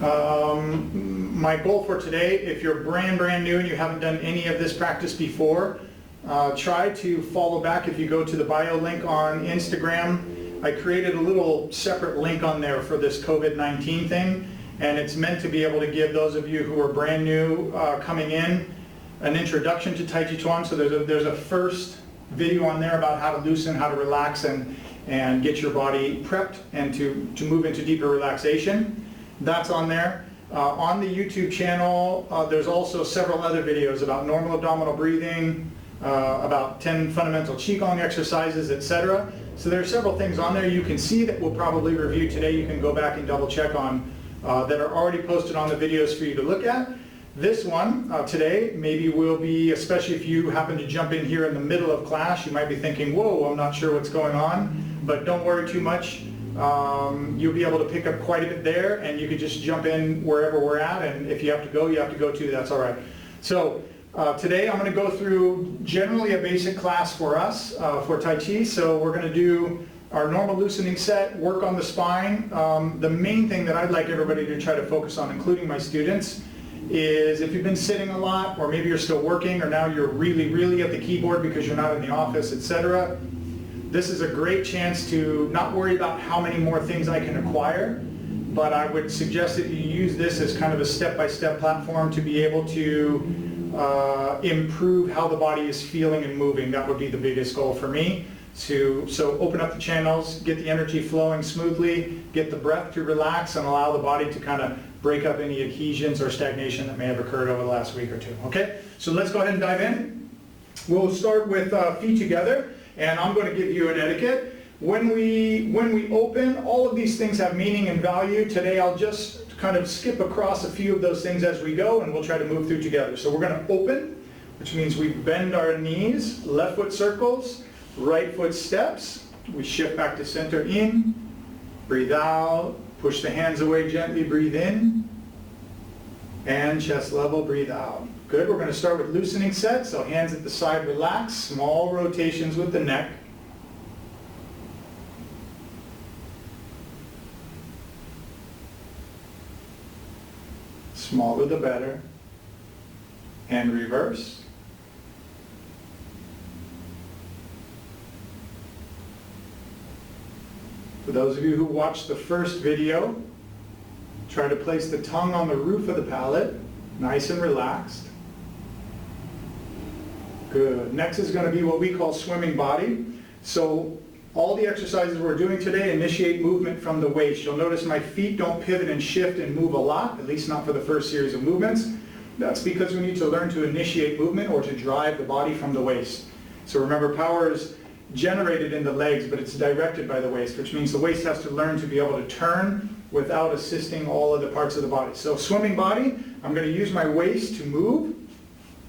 My goal for today, if you're brand new and you haven't done any of this practice before, try to follow back. If you go to the bio link on Instagram, I created a little separate link on there for this COVID-19 thing, and it's meant to be able to give those of you who are brand new coming in an introduction to Tai Chi Chuan. So there's a first video on there about how to loosen, how to relax, and get your body prepped and to move into deeper relaxation. That's on there. On the YouTube channel, there's also several other videos about normal abdominal breathing, about 10 fundamental Qigong exercises, etc. So there are several things on there you can see that we'll probably review today. You can go back and double check on that are already posted on the videos for you to look at. This one today maybe will be, especially if you happen to jump in here in the middle of class, you might be thinking, whoa, I'm not sure what's going on, but don't worry too much. You'll be able to pick up quite a bit there, and you could just jump in wherever we're at, and if you have to go too, that's all right. So today I'm going to go through generally a basic class for us for Tai Chi. So we're going to do our normal loosening set, work on the spine. The main thing that I'd like everybody to try to focus on, including my students, is if you've been sitting a lot, or maybe you're still working, or now you're really at the keyboard because you're not in the office, etc. This is a great chance to not worry about how many more things I can acquire, but I would suggest that you use this as kind of a step-by-step platform to be able to improve how the body is feeling and moving. That would be the biggest goal for me. So open up the channels, get the energy flowing smoothly, get the breath to relax, and allow the body to kind of break up any adhesions or stagnation that may have occurred over the last week or two. Okay, so let's go ahead and dive in. We'll start with feet together. And I'm going to give you an etiquette. When we open, all of these things have meaning and value. Today I'll just kind of skip across a few of those things as we go, and we'll try to move through together. So we're going to open, which means we bend our knees, left foot circles, right foot steps. We shift back to center, in, breathe out, push the hands away gently, breathe in, and chest level, breathe out. Good, we're going to start with loosening set, so hands at the side, relax, small rotations with the neck. Smaller the better. And reverse. For those of you who watched the first video, try to place the tongue on the roof of the palate, nice and relaxed. Good. Next is going to be what we call swimming body. So all the exercises we're doing today initiate movement from the waist. You'll notice my feet don't pivot and shift and move a lot, at least not for the first series of movements. That's because we need to learn to initiate movement or to drive the body from the waist. So remember, power is generated in the legs, but it's directed by the waist, which means the waist has to learn to be able to turn without assisting all other parts of the body. So swimming body, I'm going to use my waist to move,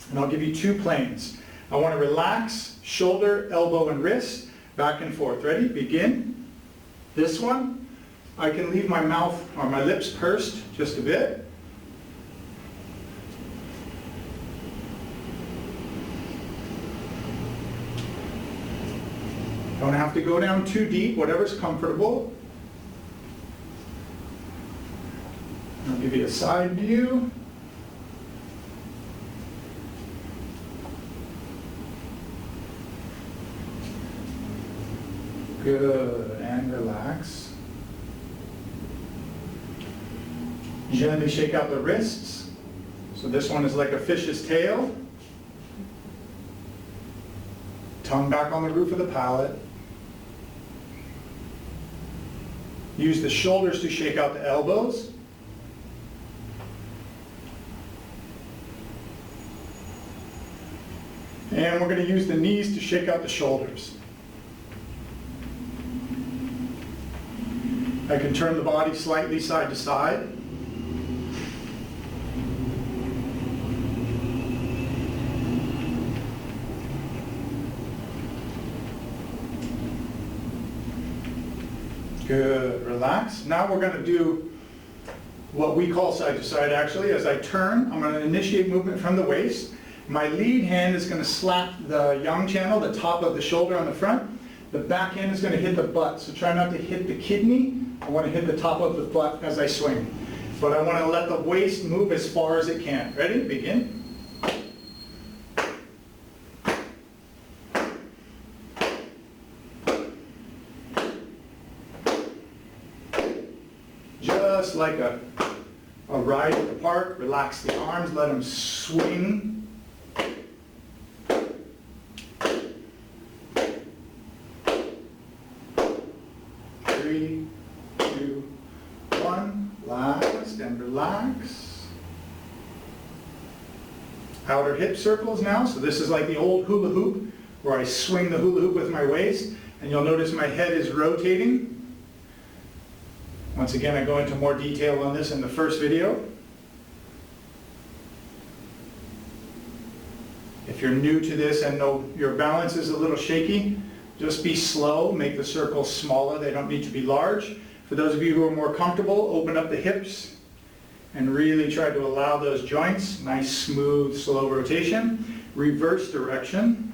and I'll give you two planes. I want to relax, shoulder, elbow, and wrist, back and forth. Ready? Begin. This one, I can leave my mouth or my lips pursed just a bit. Don't have to go down too deep, whatever's comfortable. I'll give you a side view. Good, and relax. Gently shake out the wrists. So this one is like a fish's tail. Tongue back on the roof of the palate. Use the shoulders to shake out the elbows. And we're going to use the knees to shake out the shoulders. I can turn the body slightly side to side. Good, relax. Now we're going to do what we call side to side actually. As I turn, I'm going to initiate movement from the waist. My lead hand is going to slap the yang channel, the top of the shoulder on the front. The back hand is going to hit the butt, so try not to hit the kidney. I want to hit the top of the butt as I swing. but I want to let the waist move as far as it can. Ready? Begin. Just like a ride at the park, relax the arms, let them swing. 3, 2, 1, last and relax. Outer hip circles now, so this is like the old hula hoop where I swing the hula hoop with my waist, and you'll notice my head is rotating. Once again, I go into more detail on this in the first video. If you're new to this and know your balance is a little shaky, just be slow, make the circles smaller, they don't need to be large. For those of you who are more comfortable, open up the hips and really try to allow those joints, nice, smooth, slow rotation. Reverse direction.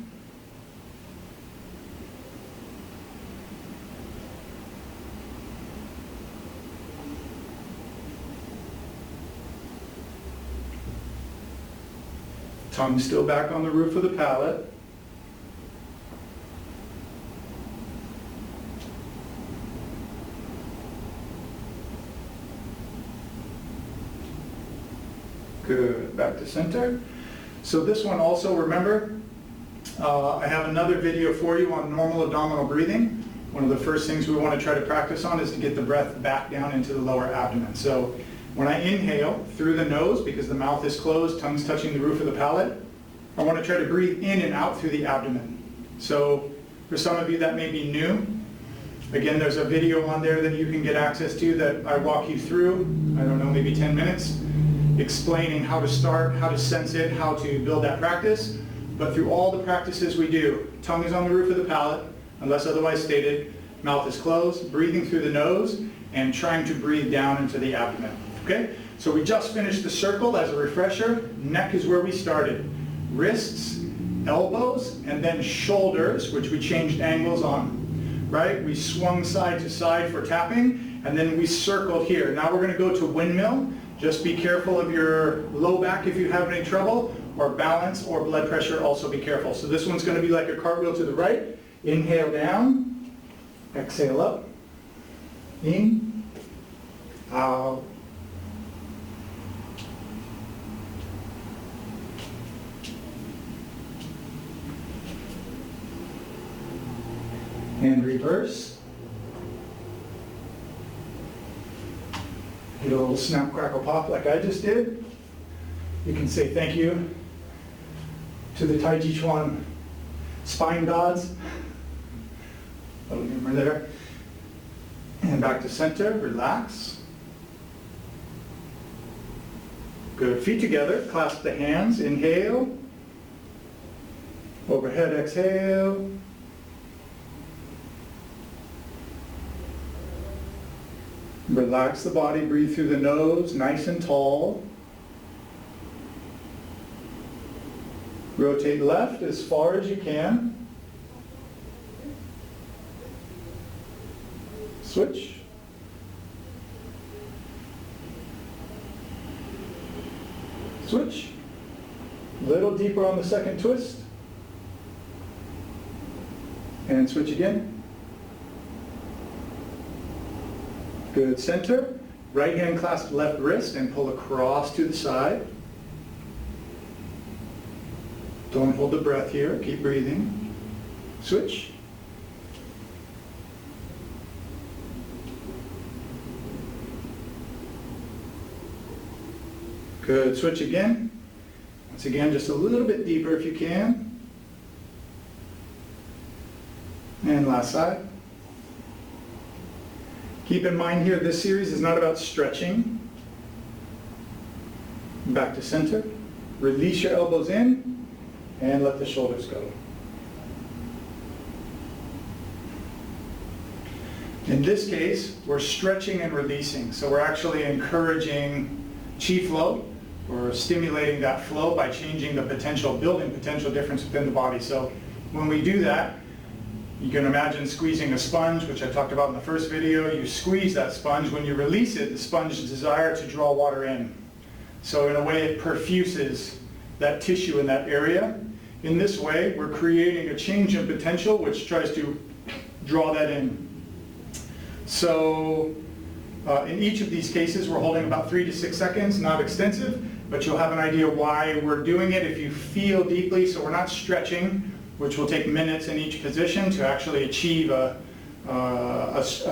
Tongue still back on the roof of the palate. Good, back to center. So this one also, remember, I have another video for you on normal abdominal breathing. One of the first things we want to try to practice on is to get the breath back down into the lower abdomen. So when I inhale through the nose, because the mouth is closed, tongue's touching the roof of the palate, I want to try to breathe in and out through the abdomen. So for some of you that may be new, again, there's a video on there that you can get access to that I walk you through, I don't know, maybe 10 minutes, explaining how to start, how to sense it, how to build that practice. But through all the practices we do, tongue is on the roof of the palate, unless otherwise stated, mouth is closed, breathing through the nose, and trying to breathe down into the abdomen. Okay? So we just finished the circle as a refresher. Neck is where we started. Wrists, elbows, and then shoulders, which we changed angles on. Right? We swung side to side for tapping, and then we circled here. Now we're going to go to windmill. Just be careful of your low back if you have any trouble, or balance or blood pressure, also be careful. So this one's going to be like a cartwheel to the right. Inhale down, exhale up, in, out. And reverse. Get a little snap, crackle, pop like I just did. You can say thank you to the Tai Chi Chuan spine gods. Little humor there. And back to center, relax. Good, feet together, clasp the hands, inhale. Overhead, exhale. Relax the body, breathe through the nose, nice and tall. Rotate left as far as you can. Switch. Switch. A little deeper on the second twist. And switch again. Good, center. Right hand clasp left wrist and pull across to the side. Don't hold the breath here, keep breathing. Switch. Good, switch again. Once again, just a little bit deeper if you can. And last side. Keep in mind here, this series is not about stretching. Back to center. Release your elbows in and let the shoulders go. In this case, we're stretching and releasing. So we're actually encouraging chi flow. We're stimulating that flow by changing the potential, building potential difference within the body. So when we do that, You can imagine squeezing a sponge, which I talked about in the first video. You squeeze that sponge. When you release it, the sponge desires to draw water in. So in a way, it perfuses that tissue in that area. In this way, we're creating a change in potential, which tries to draw that in. So in each of these cases, we're holding about 3 to 6 seconds, not extensive, but you'll have an idea why we're doing it if you feel deeply. So we're not stretching, which will take minutes in each position to actually achieve a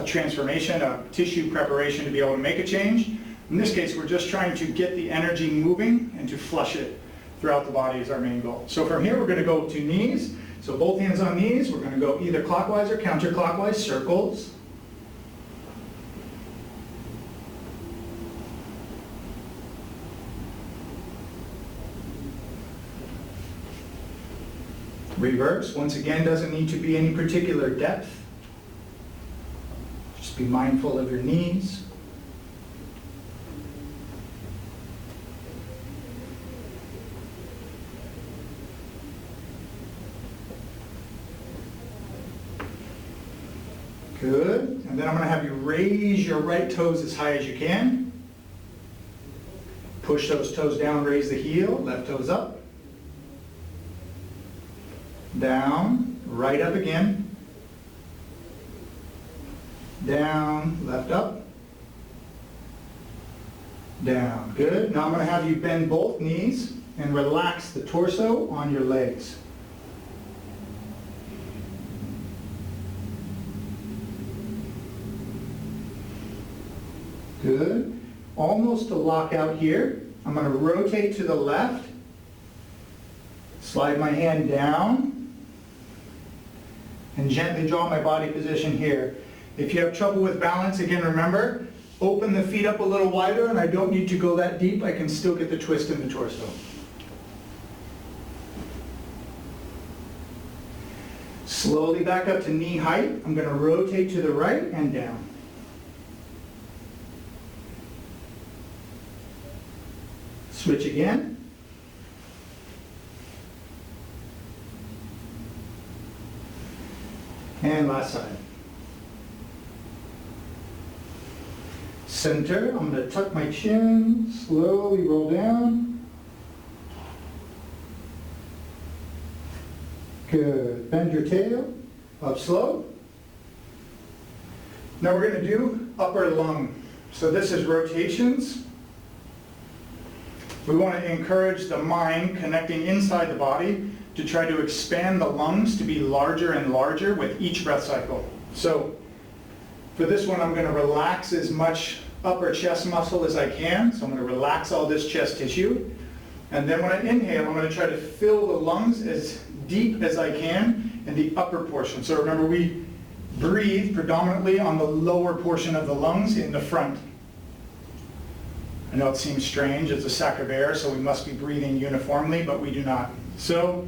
transformation, a tissue preparation to be able to make a change. In this case, we're just trying to get the energy moving and to flush it throughout the body is our main goal. So from here, we're going to go to knees. So both hands on knees. We're going to go either clockwise or counterclockwise, circles. Reverse, once again, doesn't need to be any particular depth. Just be mindful of your knees. Good. And then I'm going to have you raise your right toes as high as you can. Push those toes down, raise the heel, left toes up. Down, right up again. Down, left up. Down. Good. Now I'm going to have you bend both knees and relax the torso on your legs. Good. Almost a lockout here. I'm going to rotate to the left. Slide my hand down. And gently draw my body position here. If you have trouble with balance, again, remember, open the feet up a little wider, and I don't need to go that deep. I can still get the twist in the torso. Slowly back up to knee height. I'm going to rotate to the right and down. Switch again. And last side. Center, I'm going to tuck my chin, slowly roll down. Good. Bend your tail, up slow. Now we're going to do upper lung. So this is rotations. We want to encourage the mind connecting inside the body to try to expand the lungs to be larger and larger with each breath cycle. So for this one, I'm going to relax as much upper chest muscle as I can. So I'm going to relax all this chest tissue. And then when I inhale, I'm going to try to fill the lungs as deep as I can in the upper portion. So remember, we breathe predominantly on the lower portion of the lungs in the front. I know it seems strange, it's a sac of air, so we must be breathing uniformly, but we do not. So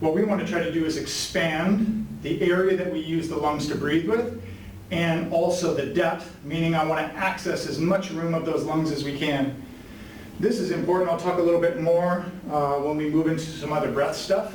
what we want to try to do is expand the area that we use the lungs to breathe with, and also the depth, meaning I want to access as much room of those lungs as we can. This is important. I'll talk a little bit more when we move into some other breath stuff.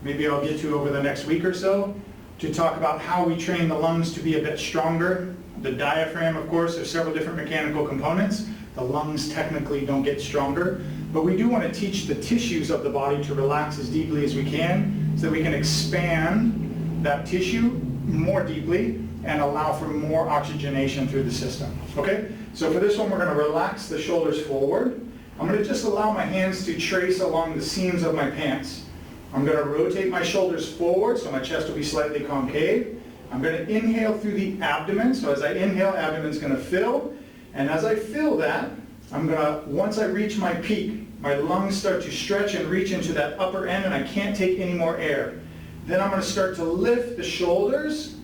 Maybe I'll get to over the next week or so to talk about how we train the lungs to be a bit stronger. The diaphragm, of course, there's several different mechanical components. The lungs technically don't get stronger, but we do want to teach the tissues of the body to relax as deeply as we can so that we can expand that tissue more deeply and allow for more oxygenation through the system. Okay? So for this one, we're going to relax the shoulders forward. I'm going to just allow my hands to trace along the seams of my pants. I'm going to rotate my shoulders forward so my chest will be slightly concave. I'm going to inhale through the abdomen. So as I inhale, abdomen's going to fill. And as I fill that, I'm going to, once I reach my peak, my lungs start to stretch and reach into that upper end and I can't take any more air. Then I'm going to start to lift the shoulders,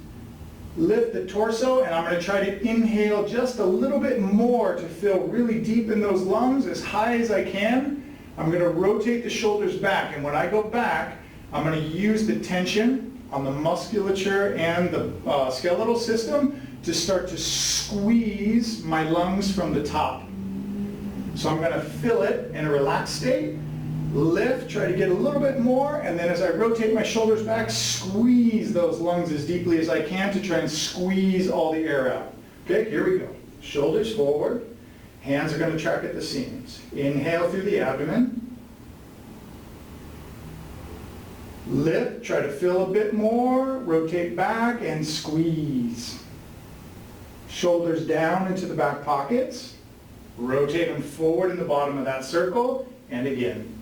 lift the torso, and I'm going to try to inhale just a little bit more to fill really deep in those lungs as high as I can. I'm going to rotate the shoulders back, and when I go back, I'm going to use the tension on the musculature and the skeletal system to start to squeeze my lungs from the top. So I'm going to fill it in a relaxed state, Lift, try to get a little bit more, and then as I rotate my shoulders back, squeeze those lungs as deeply as I can to try and squeeze all the air out. Okay, here we go. Shoulders forward, hands are going to track at the seams. Inhale through the abdomen. Lift, try to fill a bit more, rotate back and squeeze. Shoulders down into the back pockets. Rotate them forward in the bottom of that circle, and again.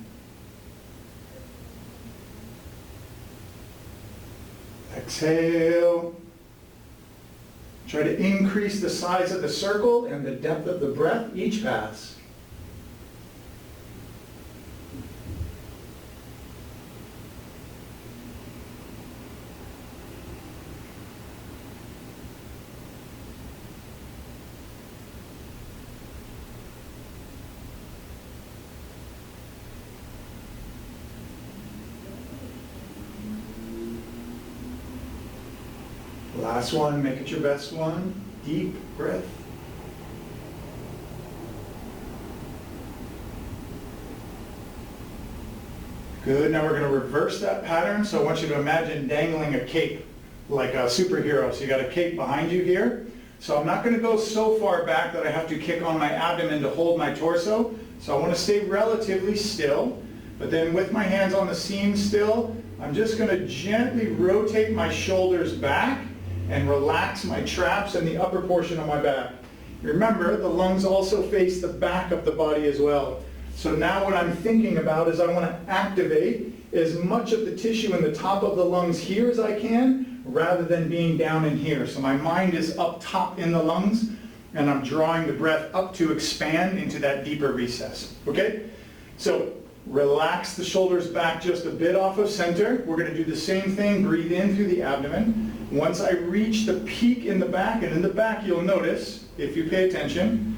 Exhale. Try to increase the size of the circle and the depth of the breath each pass. Last one, make it your best one. Deep breath. Good, now we're going to reverse that pattern. So I want you to imagine dangling a cape like a superhero. So you got a cape behind you here. So I'm not going to go so far back that I have to kick on my abdomen to hold my torso. So I want to stay relatively still. But then with my hands on the seam still, I'm just going to gently rotate my shoulders back and relax my traps and the upper portion of my back. Remember, the lungs also face the back of the body as well. So now what I'm thinking about is I want to activate as much of the tissue in the top of the lungs here as I can, rather than being down in here. So my mind is up top in the lungs, and I'm drawing the breath up to expand into that deeper recess. Okay? So relax the shoulders back just a bit off of center. We're going to do the same thing. Breathe in through the abdomen. Once I reach the peak in the back, and in the back you'll notice, if you pay attention,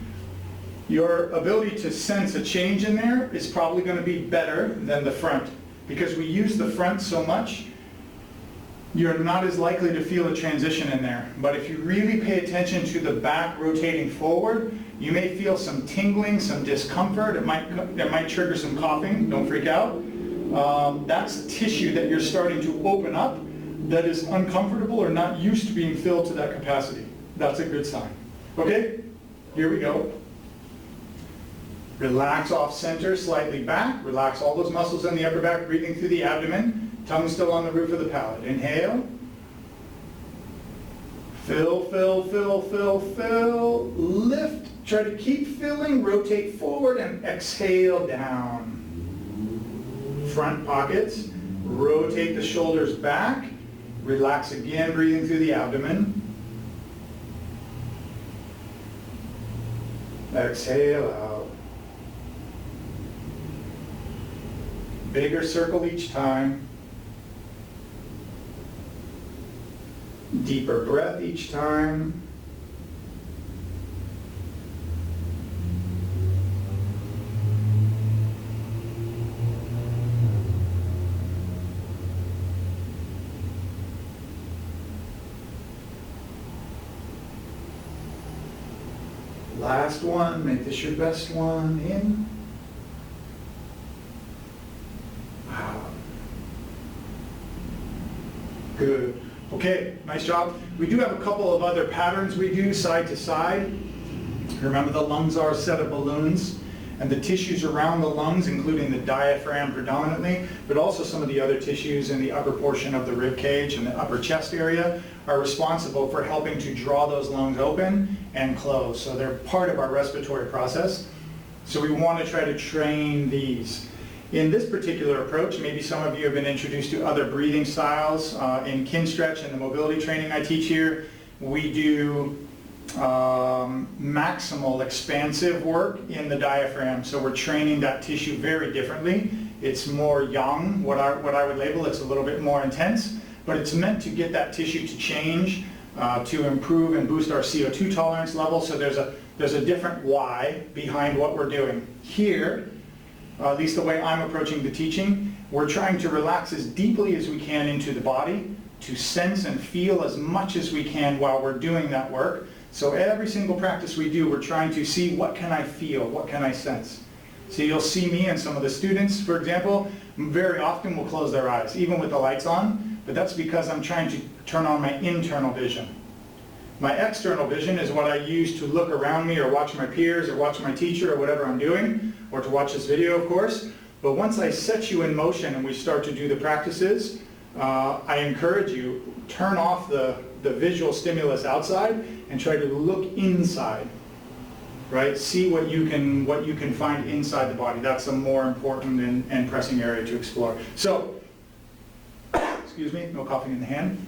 your ability to sense a change in there is probably going to be better than the front. Because we use the front so much, you're not as likely to feel a transition in there. But if you really pay attention to the back rotating forward, you may feel some tingling, some discomfort. It might trigger some coughing. Don't freak out. That's tissue that you're starting to open up that is uncomfortable or not used to being filled to that capacity. That's a good sign. Okay, here we go. Relax off center, slightly back. Relax all those muscles in the upper back, breathing through the abdomen. Tongue still on the roof of the palate. Inhale. Fill, fill, fill, fill, fill. Lift. Try to keep filling. Rotate forward and exhale down. Front pockets. Rotate the shoulders back. Relax again, breathing through the abdomen. Exhale out. Bigger circle each time. Deeper breath each time. Last one, make this your best one. In. Out. Good. Okay, nice job. We do have a couple of other patterns we do side to side. Remember, the lungs are a set of balloons, and the tissues around the lungs, including the diaphragm predominantly, but also some of the other tissues in the upper portion of the rib cage and the upper chest area, are responsible for helping to draw those lungs open and close. So they're part of our respiratory process. So we want to try to train these. In this particular approach, maybe some of you have been introduced to other breathing styles. In Kinstretch and the mobility training I teach here, we do maximal expansive work in the diaphragm. So we're training that tissue very differently. It's more yang, what I would label. It's a little bit more intense, but it's meant to get that tissue to change, to improve and boost our CO2 tolerance level. So there's a different why behind what we're doing. Here, at least the way I'm approaching the teaching, we're trying to relax as deeply as we can into the body, to sense and feel as much as we can while we're doing that work. So every single practice we do, we're trying to see, what can I feel, what can I sense? So you'll see me and some of the students, for example, very often will close their eyes, even with the lights on, but that's because I'm trying to turn on my internal vision. My external vision is what I use to look around me or watch my peers or watch my teacher or whatever I'm doing, or to watch this video, of course. But once I set you in motion and we start to do the practices, I encourage you, turn off the visual stimulus outside and try to look inside, right? See what you can find inside the body. That's a more important and pressing area to explore. So, excuse me, no coughing in the hand.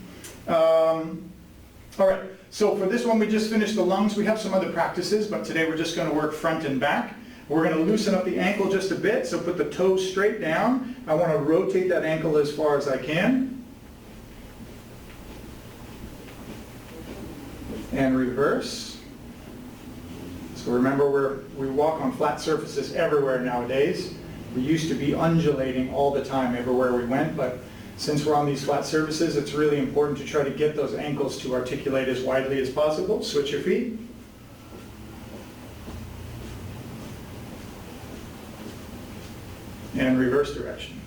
All right, so for this one we just finished the lungs. We have some other practices, but today we're just going to work front and back. We're going to loosen up the ankle just a bit, so put the toes straight down. I want to rotate that ankle as far as I can. And reverse. So remember, we walk on flat surfaces everywhere nowadays. We used to be undulating all the time everywhere we went, but since we're on these flat surfaces, it's really important to try to get those ankles to articulate as widely as possible. Switch your feet. And reverse direction.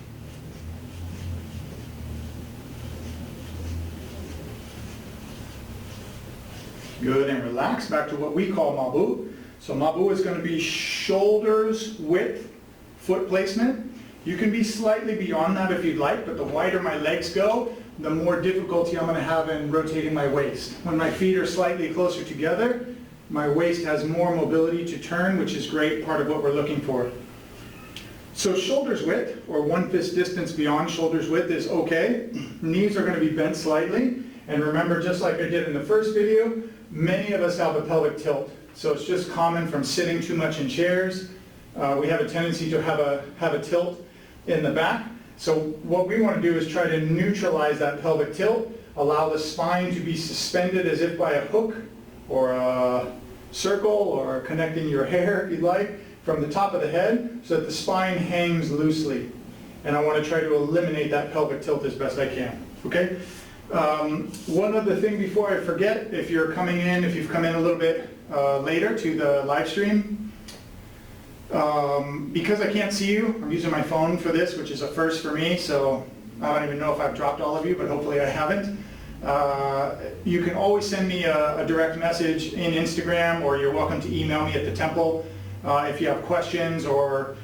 Good, and relax. Back to what we call mabu. So mabu is going to be shoulders width, foot placement. You can be slightly beyond that if you'd like, but the wider my legs go, the more difficulty I'm going to have in rotating my waist. When my feet are slightly closer together, my waist has more mobility to turn, which is great, part of what we're looking for. So shoulders width, or 1 fist distance beyond shoulders width is okay. Knees are going to be bent slightly. And remember, just like I did in the first video, many of us have a pelvic tilt. So it's just common from sitting too much in chairs. We have a tendency to have a tilt in the back. So what we want to do is try to neutralize that pelvic tilt, allow the spine to be suspended as if by a hook or a circle, or connecting your hair, if you'd like, from the top of the head so that the spine hangs loosely. And I want to try to eliminate that pelvic tilt as best I can. Okay? One other thing before I forget, if you've come in a little bit later to the live stream, because I can't see you, I'm using my phone for this, which is a first for me, so I don't even know if I've dropped all of you, but hopefully I haven't. You can always send me a direct message in Instagram, or you're welcome to email me at the temple if you have questions or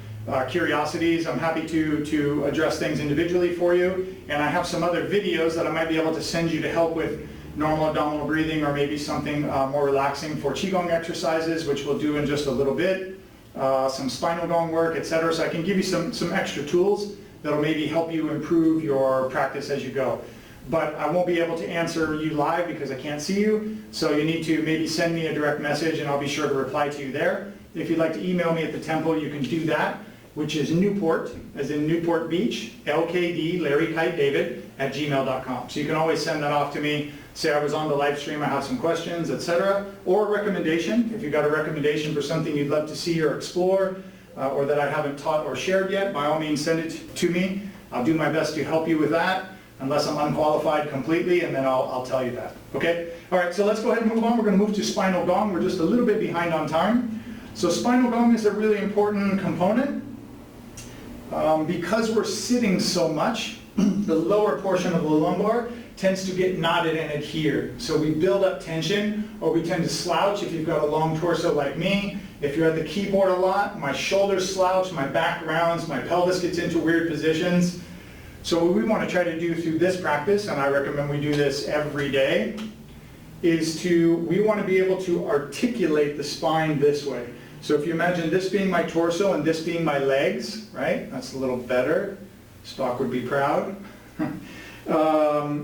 curiosities. I'm happy to address things individually for you, and I have some other videos that I might be able to send you to help with normal abdominal breathing, or maybe something more relaxing for Qigong exercises, which we'll do in just a little bit. Some spinal gong work, etc. So I can give you some extra tools that'll maybe help you improve your practice as you go. But I won't be able to answer you live because I can't see you, so you need to maybe send me a direct message and I'll be sure to reply to you there. If you'd like to email me at the temple, you can do that, which is Newport, as in Newport Beach, LKD, Larry Kite David, @gmail.com. So you can always send that off to me. Say I was on the live stream, I have some questions, etc. Or a recommendation. If you've got a recommendation for something you'd love to see or explore, or that I haven't taught or shared yet, by all means send it to me. I'll do my best to help you with that, unless I'm unqualified completely, and then I'll tell you that. Okay? All right, so let's go ahead and move on. We're going to move to spinal gong. We're just a little bit behind on time. So spinal gong is a really important component. Because we're sitting so much, the lower portion of the lumbar tends to get knotted and adhered. So we build up tension, or we tend to slouch if you've got a long torso like me. If you're at the keyboard a lot, my shoulders slouch, my back rounds, my pelvis gets into weird positions. So what we want to try to do through this practice, and I recommend we do this every day, is we want to be able to articulate the spine this way. So if you imagine this being my torso and this being my legs, right? That's a little better. Spock would be proud.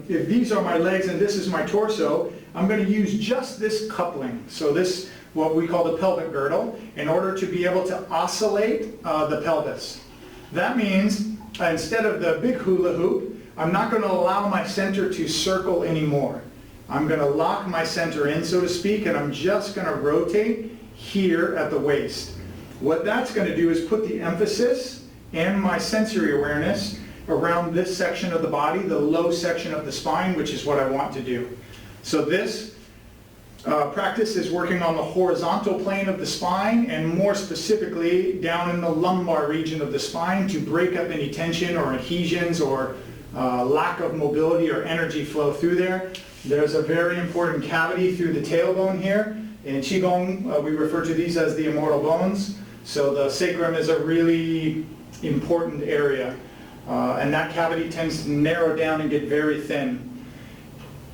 If these are my legs and this is my torso, I'm going to use just this coupling. So this, what we call the pelvic girdle, in order to be able to oscillate the pelvis. That means instead of the big hula hoop, I'm not going to allow my center to circle anymore. I'm going to lock my center in, so to speak, and I'm just going to rotate here at the waist. What that's going to do is put the emphasis and my sensory awareness around this section of the body, the low section of the spine, which is what I want to do. So this Practice is working on the horizontal plane of the spine, and more specifically down in the lumbar region of the spine, to break up any tension or adhesions or lack of mobility or energy flow through there. There's a very important cavity through the tailbone here. In Qigong, we refer to these as the immortal bones. So the sacrum is a really important area, and that cavity tends to narrow down and get very thin.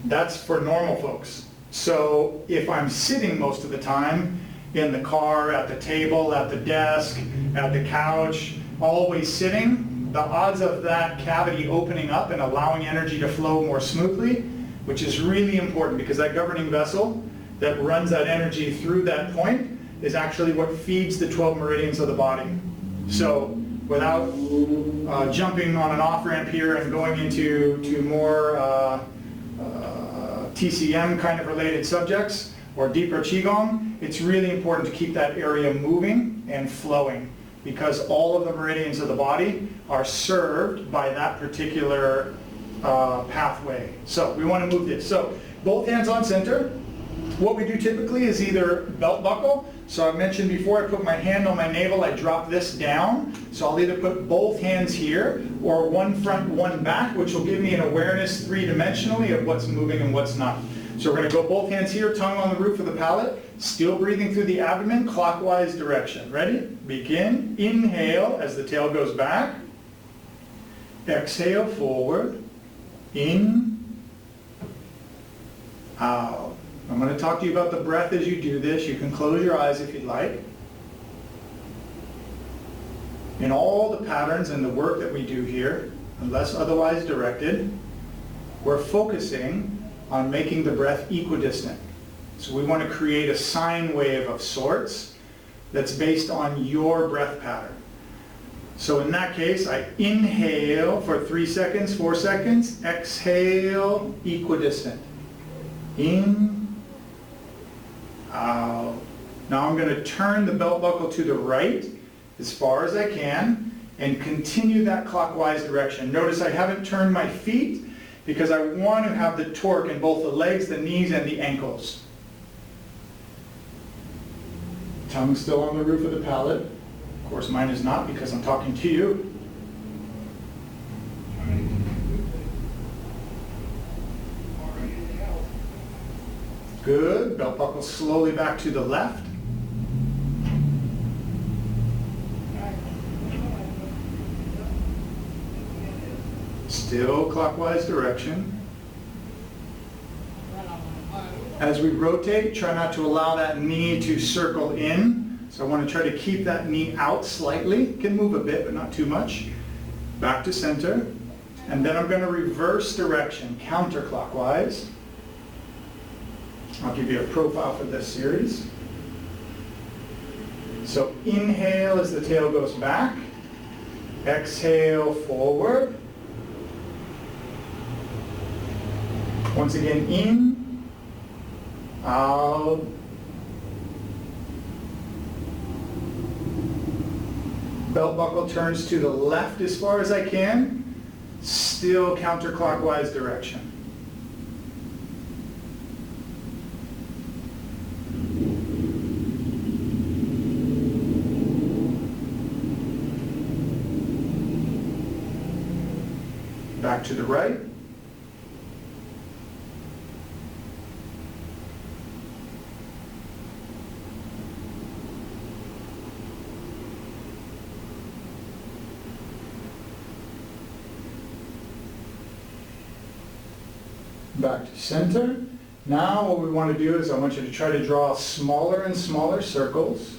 That's for normal folks. So if I'm sitting most of the time in the car, at the table, at the desk, at the couch, always sitting, the odds of that cavity opening up and allowing energy to flow more smoothly, which is really important because that governing vessel that runs that energy through that point is actually what feeds the 12 meridians of the body. So without jumping on an off-ramp here and going into more TCM kind of related subjects or deeper Qigong, it's really important to keep that area moving and flowing because all of the meridians of the body are served by that particular pathway. So we want to move this. So both hands on center. What we do typically is either belt buckle. So I mentioned before, I put my hand on my navel, I drop this down. So I'll either put both hands here or one front, one back, which will give me an awareness three-dimensionally of what's moving and what's not. So we're going to go both hands here, tongue on the roof of the palate, still breathing through the abdomen, clockwise direction. Ready? Begin. Inhale as the tail goes back. Exhale forward. In. Out. I'm going to talk to you about the breath as you do this. You can close your eyes if you'd like. In all the patterns and the work that we do here, unless otherwise directed, we're focusing on making the breath equidistant. So we want to create a sine wave of sorts that's based on your breath pattern. So in that case, I inhale for 3 seconds, 4 seconds, exhale, equidistant. In, out. Now I'm going to turn the belt buckle to the right as far as I can and continue that clockwise direction. Notice I haven't turned my feet because I want to have the torque in both the legs, the knees, and the ankles. Tongue still on the roof of the palate. Of course mine is not because I'm talking to you. Good. Belt buckle slowly back to the left. Still clockwise direction. As we rotate, try not to allow that knee to circle in. So I want to try to keep that knee out slightly. It can move a bit, but not too much. Back to center. And then I'm going to reverse direction, counterclockwise. I'll give you a profile for this series. So inhale as the tail goes back. Exhale forward. Once again, in, out. Belt buckle turns to the left as far as I can. Still counterclockwise direction. Back to the right. Back to center. Now what we want to do is I want you to try to draw smaller and smaller circles,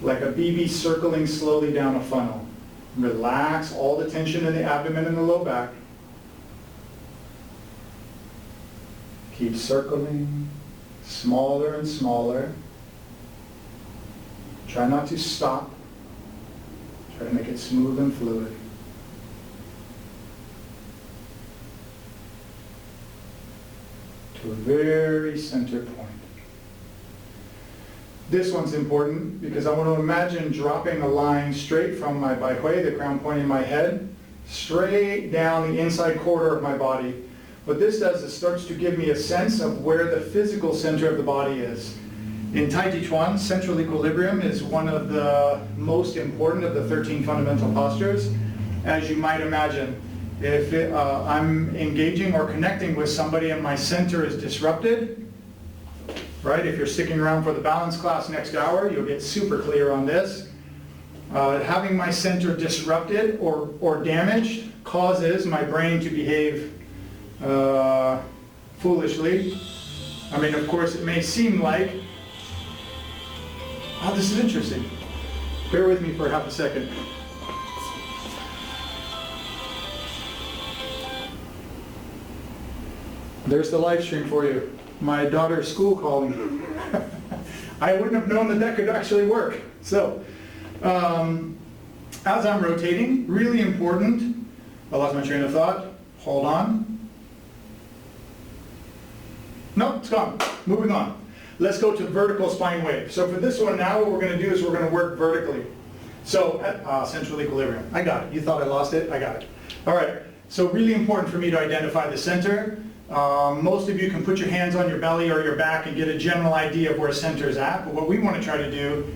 like a BB circling slowly down a funnel. Relax all the tension in the abdomen and the low back. Keep circling, smaller and smaller. Try not to stop. Try to make it smooth and fluid. To a very center point. This one's important because I want to imagine dropping a line straight from my Bai Hui, the crown point in my head, straight down the inside corridor of my body, What this does is starts to give me a sense of where the physical center of the body is. In Tai Chi Chuan, central equilibrium is one of the most important of the 13 fundamental postures. As you might imagine, if I'm engaging or connecting with somebody and my center is disrupted, right? If you're sticking around for the balance class next hour, you'll get super clear on this. Having my center disrupted or damaged causes my brain to behave foolishly. I mean, of course, it may seem like, oh, this is interesting. Bear with me for half a second. There's the live stream for you. My daughter's school calling. I wouldn't have known that that could actually work. So, as I'm rotating, really important. I lost my train of thought. Hold on. Nope, it's gone. Moving on. Let's go to vertical spine wave. So for this one now, what we're going to do is we're going to work vertically. So at central equilibrium. I got it. You thought I lost it? I got it. All right. So really important for me to identify the center. Most of you can put your hands on your belly or your back and get a general idea of where center is at. But what we want to try to do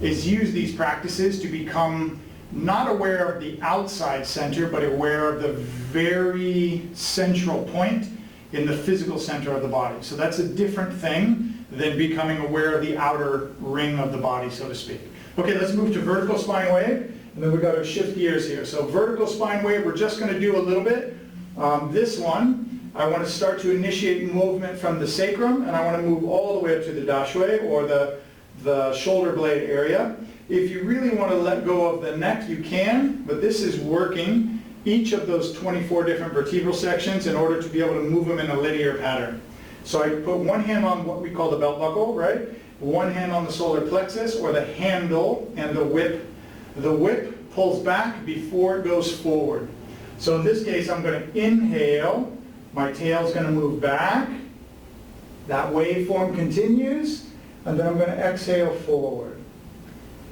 is use these practices to become not aware of the outside center, but aware of the very central point in the physical center of the body. So that's a different thing than becoming aware of the outer ring of the body, so to speak. Okay, let's move to vertical spine wave, and then we've got to shift gears here. So vertical spine wave, we're just going to do a little bit. This one, I want to start to initiate movement from the sacrum, and I want to move all the way up to the dashue, or the shoulder blade area. If you really want to let go of the neck, you can, but this is working each of those 24 different vertebral sections in order to be able to move them in a linear pattern. So I put one hand on what we call the belt buckle, right? One hand on the solar plexus, or the handle, and the whip. The whip pulls back before it goes forward. So in this case, I'm going to inhale. My tail's going to move back. That waveform continues. And then I'm going to exhale forward.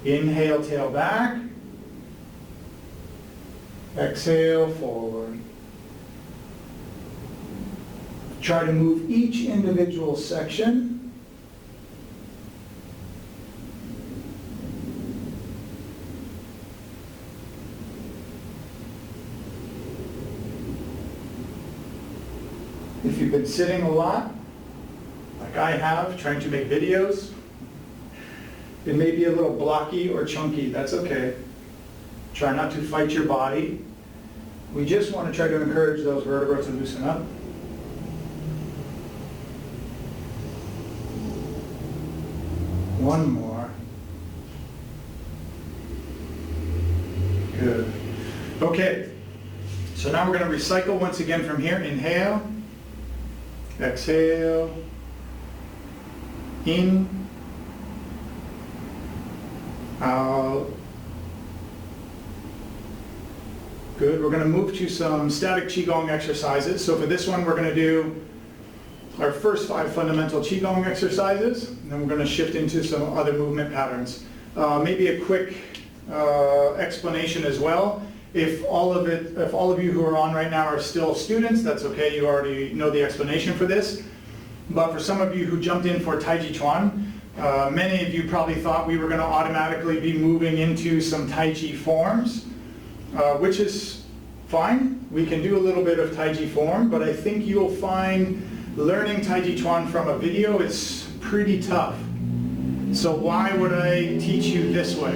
Inhale, tail back. Exhale forward. Try to move each individual section. If you've been sitting a lot, like I have, trying to make videos, it may be a little blocky or chunky. That's okay. Try not to fight your body. We just want to try to encourage those vertebrae to loosen up. One more. Good. Okay. So now we're going to recycle once again from here. Inhale. Exhale. In. Out. Good. We're going to move to some static Qigong exercises. So for this one, we're going to do our first 5 fundamental Qigong exercises, and then we're going to shift into some other movement patterns. Maybe a quick explanation as well. If all of you who are on right now are still students, that's okay. You already know the explanation for this. But for some of you who jumped in for Tai Chi Chuan, many of you probably thought we were going to automatically be moving into some Tai Chi forms, which is fine. We can do a little bit of Tai Chi form, but I think you'll find learning Tai Chi Chuan from a video is pretty tough. So why would I teach you this way?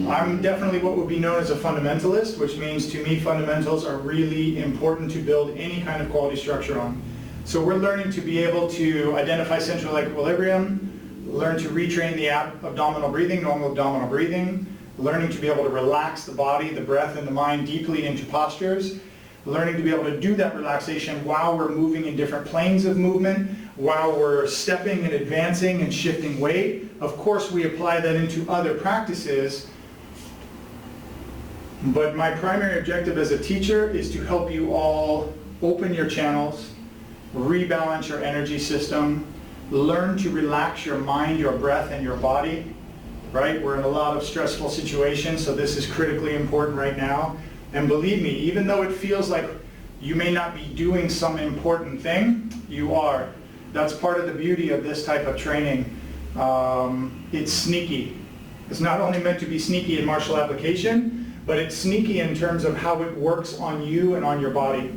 I'm definitely what would be known as a fundamentalist, which means to me fundamentals are really important to build any kind of quality structure on. So we're learning to be able to identify central equilibrium, learn to retrain the abdominal breathing, normal abdominal breathing, learning to be able to relax the body, the breath, and the mind deeply into postures, learning to be able to do that relaxation while we're moving in different planes of movement, while we're stepping and advancing and shifting weight. Of course, we apply that into other practices, but my primary objective as a teacher is to help you all open your channels, rebalance your energy system, learn to relax your mind, your breath, and your body, right? We're in a lot of stressful situations, so this is critically important right now. And believe me, even though it feels like You may not be doing some important thing. You are. That's part of the beauty of this type of training. It's sneaky. It's not only meant to be sneaky in martial application, but it's sneaky in terms of how it works on you and on your body.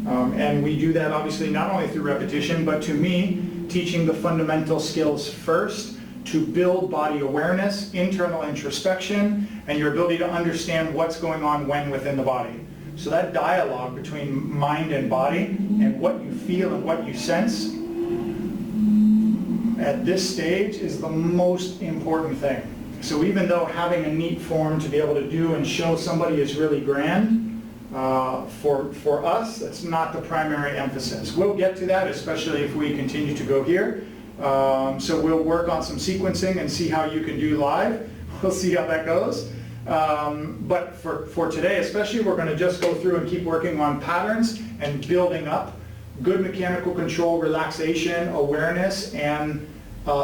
And we do that obviously not only through repetition, but to me, teaching the fundamental skills first to build body awareness, internal introspection, and your ability to understand what's going on when within the body. So that dialogue between mind and body and what you feel and what you sense at this stage is the most important thing. So even though having a neat form to be able to do and show somebody is really grand, for us, that's not the primary emphasis. We'll get to that, especially if we continue to go here. So we'll work on some sequencing and see how you can do live. We'll see how that goes. But for today especially, we're going to just go through and keep working on patterns and building up good mechanical control, relaxation, awareness, and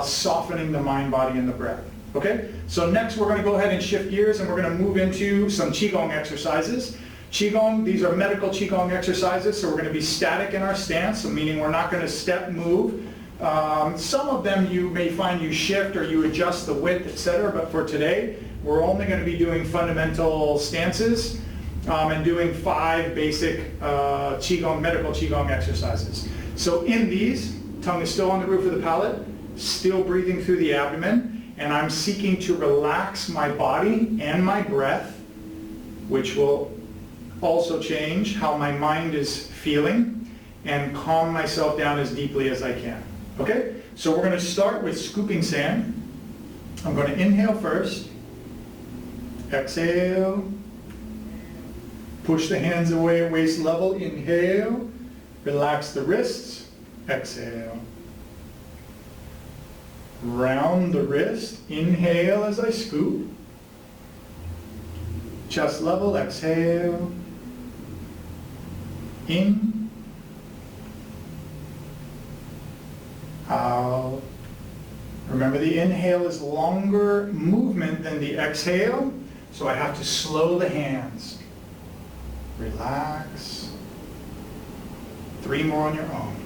softening the mind, body, and the breath. Okay? So next we're going to go ahead and shift gears and we're going to move into some Qigong exercises. Qigong, these are medical Qigong exercises, so we're going to be static in our stance, so meaning we're not going to step, move. Some of them you may find you shift or you adjust the width, etc. But for today, we're only going to be doing fundamental stances and doing 5 basic Qigong, medical Qigong exercises. So in these, tongue is still on the roof of the palate, still breathing through the abdomen, and I'm seeking to relax my body and my breath, which will also change how my mind is feeling, and calm myself down as deeply as I can. Okay? So we're going to start with scooping sand. I'm going to inhale first. Exhale. Push the hands away at waist level. Inhale. Relax the wrists. Exhale. Round the wrist. Inhale as I scoop. Chest level. Exhale. In. Out. Remember, the inhale is longer movement than the exhale, so I have to slow the hands. Relax. 3 more on your own.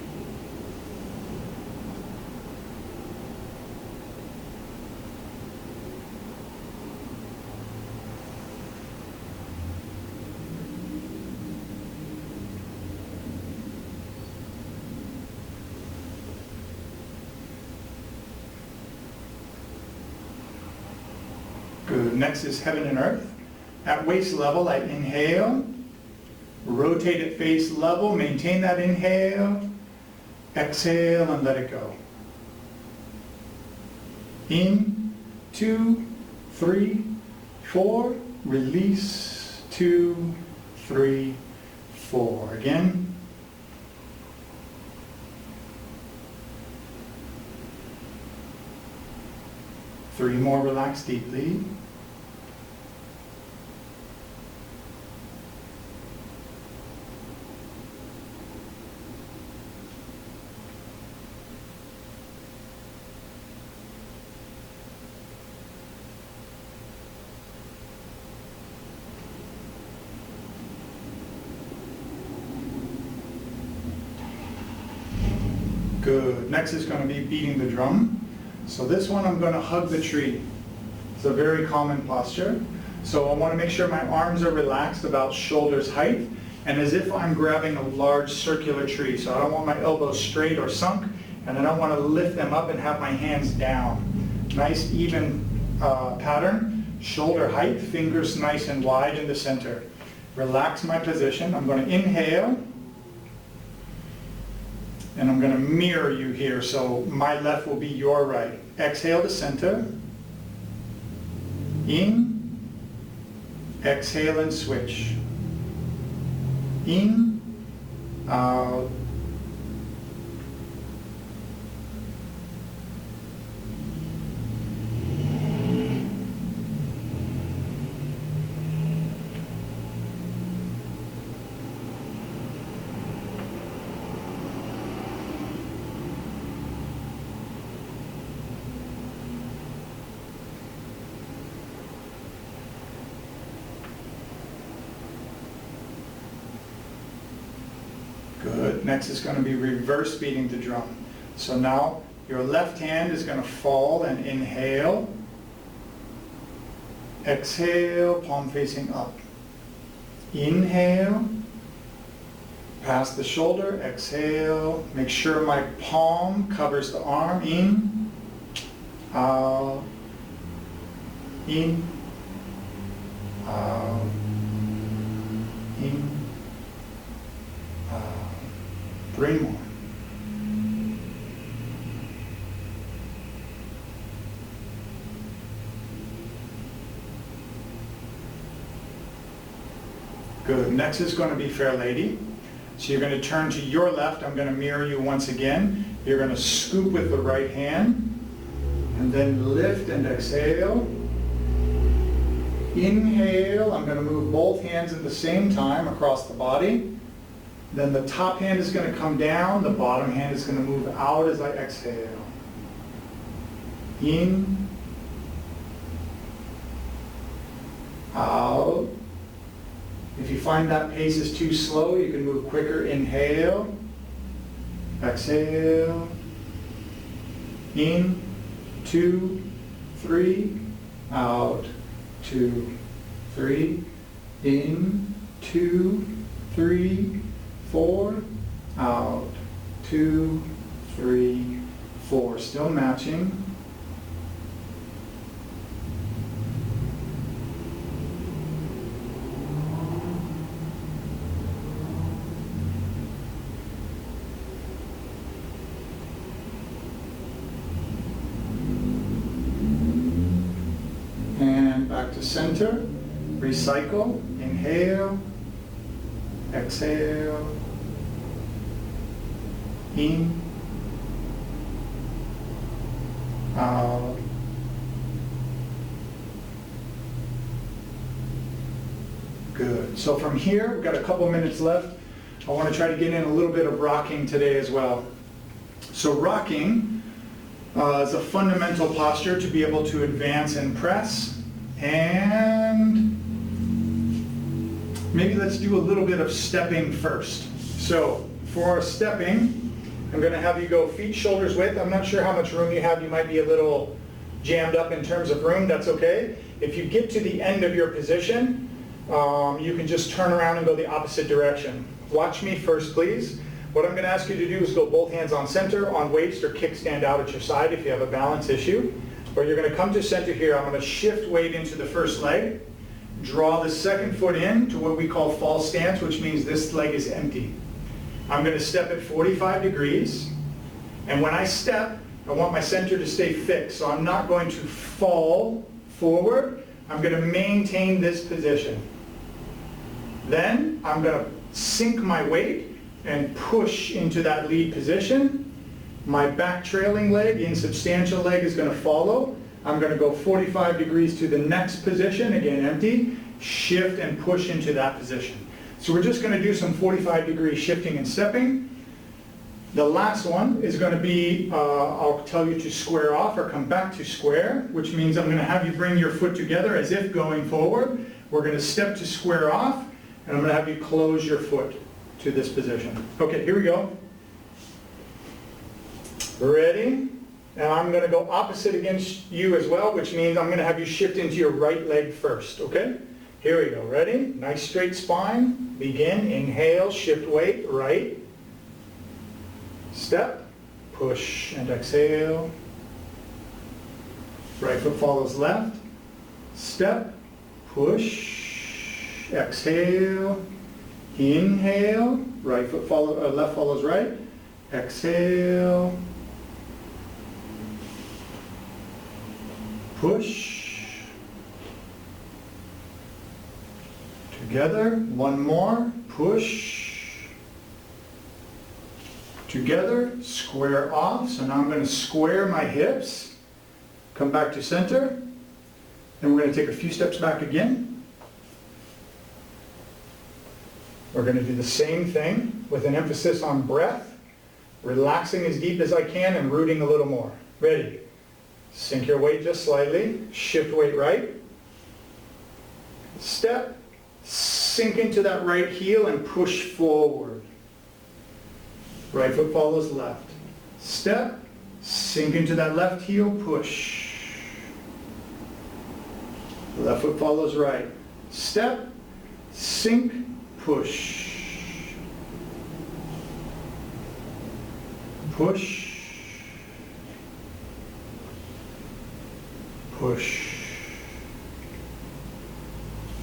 Good. Next is heaven and earth. At waist level, I inhale. Rotate at face level. Maintain that inhale. Exhale and let it go. In, 2, 3, 4. Release, 2, 3, 4. Again. Three more, relax deeply. Good. Next is going to be beating the drum. So this one I'm going to hug the tree. It's a very common posture. So I want to make sure my arms are relaxed about shoulders height and as if I'm grabbing a large circular tree. So I don't want my elbows straight or sunk, and I don't want to lift them up and have my hands down. Nice even pattern. Shoulder height, fingers nice and wide in the center. Relax my position. I'm going to inhale. And I'm going to mirror you here, so my left will be your right. Exhale to center. In. Exhale and switch. In. Out. Good. Next is going to be reverse beating the drum. So now your left hand is going to fall and inhale. Exhale, palm facing up. Inhale, past the shoulder, exhale. Make sure my palm covers the arm. In, out, in, out, in, out. 3 more. Good. Next is going to be Fair Lady. So you're going to turn to your left. I'm going to mirror you once again. You're going to scoop with the right hand and then lift and exhale. Inhale. I'm going to move both hands at the same time across the body. Then the top hand is going to come down. The bottom hand is going to move out as I exhale. In. Out. If you find that pace is too slow, you can move quicker. Inhale, exhale, in, 2, 3, out, 2, 3, in, 2, 3, 4, out, 2, 3, 4. Still matching. Back to center, recycle, inhale, exhale, in, out, good. So from here, we've got a couple minutes left. I want to try to get in a little bit of rocking today as well. So rocking is a fundamental posture to be able to advance and press. And maybe let's do a little bit of stepping first. So for our stepping, I'm going to have you go feet shoulders width. I'm not sure how much room you have. You might be a little jammed up in terms of room. That's okay. If you get to the end of your position, you can just turn around and go the opposite direction. Watch me first, please. What I'm going to ask you to do is go both hands on center, on waist, or kickstand out at your side if you have a balance issue. But you're going to come to center here. I'm going to shift weight into the first leg, draw the second foot in to what we call false stance, which means this leg is empty. I'm going to step at 45 degrees, and when I step, I want my center to stay fixed, so I'm not going to fall forward. I'm going to maintain this position. Then I'm going to sink my weight and push into that lead position. My back trailing leg, insubstantial leg, is going to follow. I'm going to go 45 degrees to the next position, again empty, shift and push into that position. So we're just going to do some 45-degree shifting and stepping. The last one is going to be, I'll tell you to square off or come back to square, which means I'm going to have you bring your foot together as if going forward. We're going to step to square off, and I'm going to have you close your foot to this position. Okay, here we go. Ready? And I'm going to go opposite against you as well, which means I'm going to have you shift into your right leg first, okay? Here we go. Ready? Nice straight spine. Begin. Inhale, shift weight, right. Step, push, and exhale. Right foot follows left. Step, push, exhale. Inhale, right foot follows, left follows right. Exhale. Push. Together. One more. Push. Together. Square off. So now I'm going to square my hips. Come back to center. Then we're going to take a few steps back again. We're going to do the same thing with an emphasis on breath. Relaxing as deep as I can and rooting a little more. Ready? Sink your weight just slightly. Shift weight right. Step. Sink into that right heel and push forward. Right foot follows left. Step, sink into that left heel, push. Left foot follows right. Step, sink, push. Push. Push.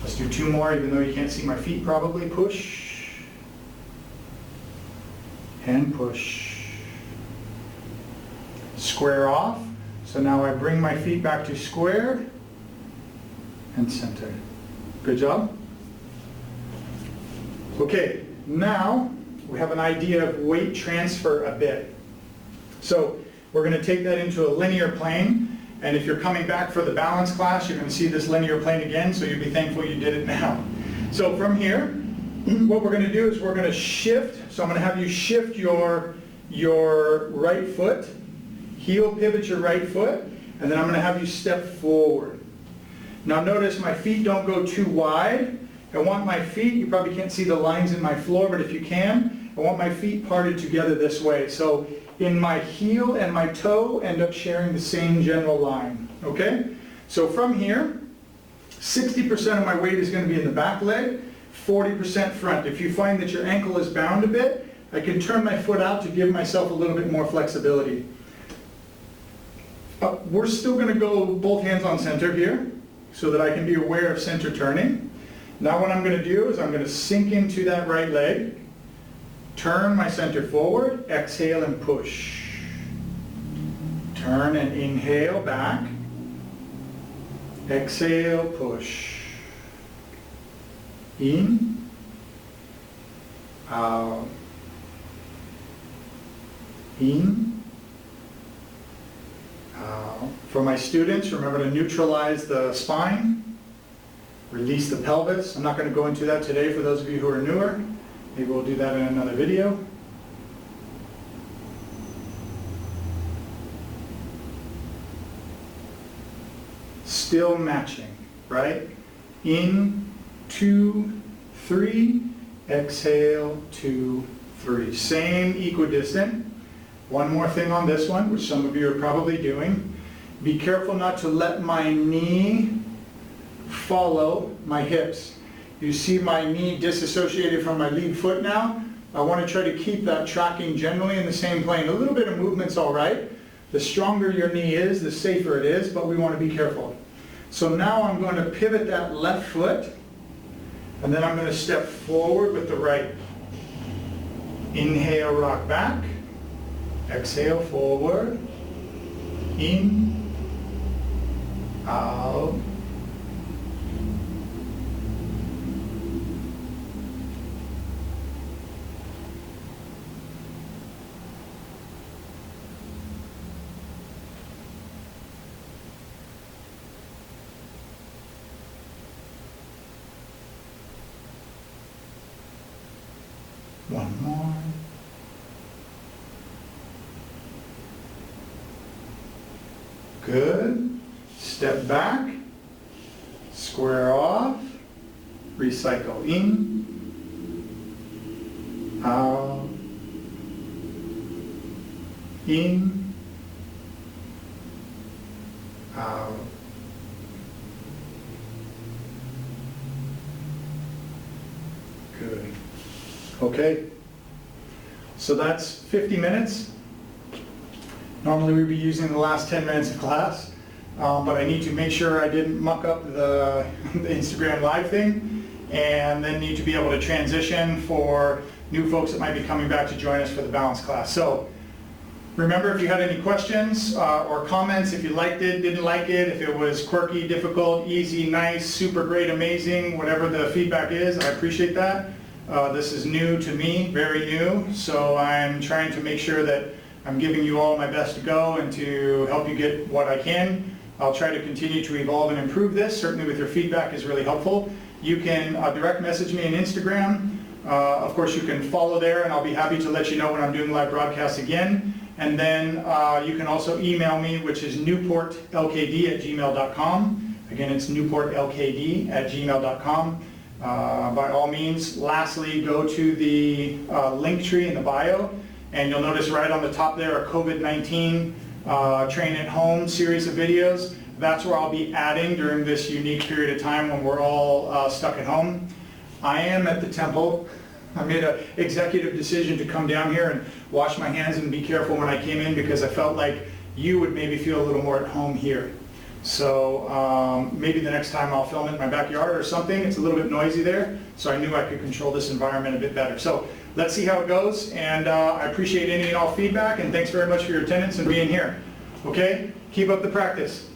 Let's do 2 more, even though you can't see my feet probably. Push. And push. Square off. So now I bring my feet back to square and center. Good job. Okay, now we have an idea of weight transfer a bit. So we're going to take that into a linear plane, and if you're coming back for the balance class, you're going to see this linear plane again, so you'll be thankful you did it now. So from here, what we're going to do is we're going to shift. So I'm going to have you shift your right foot, heel pivot your right foot, and then I'm going to have you step forward. Now notice my feet don't go too wide. I want my feet, you probably can't see the lines in my floor, but if you can, I want my feet parted together this way. So in my heel and my toe end up sharing the same general line, okay? So from here, 60% of my weight is going to be in the back leg, 40% front. If you find that your ankle is bound a bit, I can turn my foot out to give myself a little bit more flexibility. We're still going to go both hands on center here so that I can be aware of center turning. Now what I'm going to do is I'm going to sink into that right leg, turn my center forward, exhale and push. Turn and inhale back. Exhale, push. In, out, in, out. For my students, remember to neutralize the spine, release the pelvis. I'm not going to go into that today for those of you who are newer. Maybe we'll do that in another video. Still matching, right? In, 2, 3, exhale, 2, 3. Same equidistant. One more thing on this one, which some of you are probably doing. Be careful not to let my knee follow my hips. You see my knee disassociated from my lead foot now. I want to try to keep that tracking generally in the same plane. A little bit of movement's all right. The stronger your knee is, the safer it is, but we want to be careful. So now I'm going to pivot that left foot, and then I'm going to step forward with the right. Inhale, rock back. Exhale, forward. In, out. One more. Good. Step back. Square off. Recycle in. Out. In. Out. Good. Okay, so that's 50 minutes. Normally we'd be using the last 10 minutes of class, but I need to make sure I didn't muck up the Instagram live thing, and then need to be able to transition for new folks that might be coming back to join us for the balance class. So remember, if you had any questions or comments, if you liked it, didn't like it, if it was quirky, difficult, easy, nice, super great, amazing, whatever the feedback is, I appreciate that. This is new to me, very new, so I'm trying to make sure that I'm giving you all my best to go and to help you get what I can. I'll try to continue to evolve and improve this. Certainly with your feedback is really helpful. You can direct message me on Instagram. Of course you can follow there, and I'll be happy to let you know when I'm doing live broadcasts again. And then you can also email me, which is newportlkd@gmail.com. Again, it's newportlkd@gmail.com. By all means, lastly, go to the link tree in the bio And you'll notice right on the top there a COVID-19 Train at Home series of videos. That's where I'll be adding during this unique period of time when we're all stuck at home. I am at the temple. I made an executive decision to come down here and wash my hands and be careful when I came in because I felt like you would maybe feel a little more at home here. So maybe the next time I'll film it in my backyard or something. It's a little bit noisy there, so I knew I could control this environment a bit better. So let's see how it goes, and I appreciate any and all feedback, and thanks very much for your attendance and being here. Okay? Keep up the practice.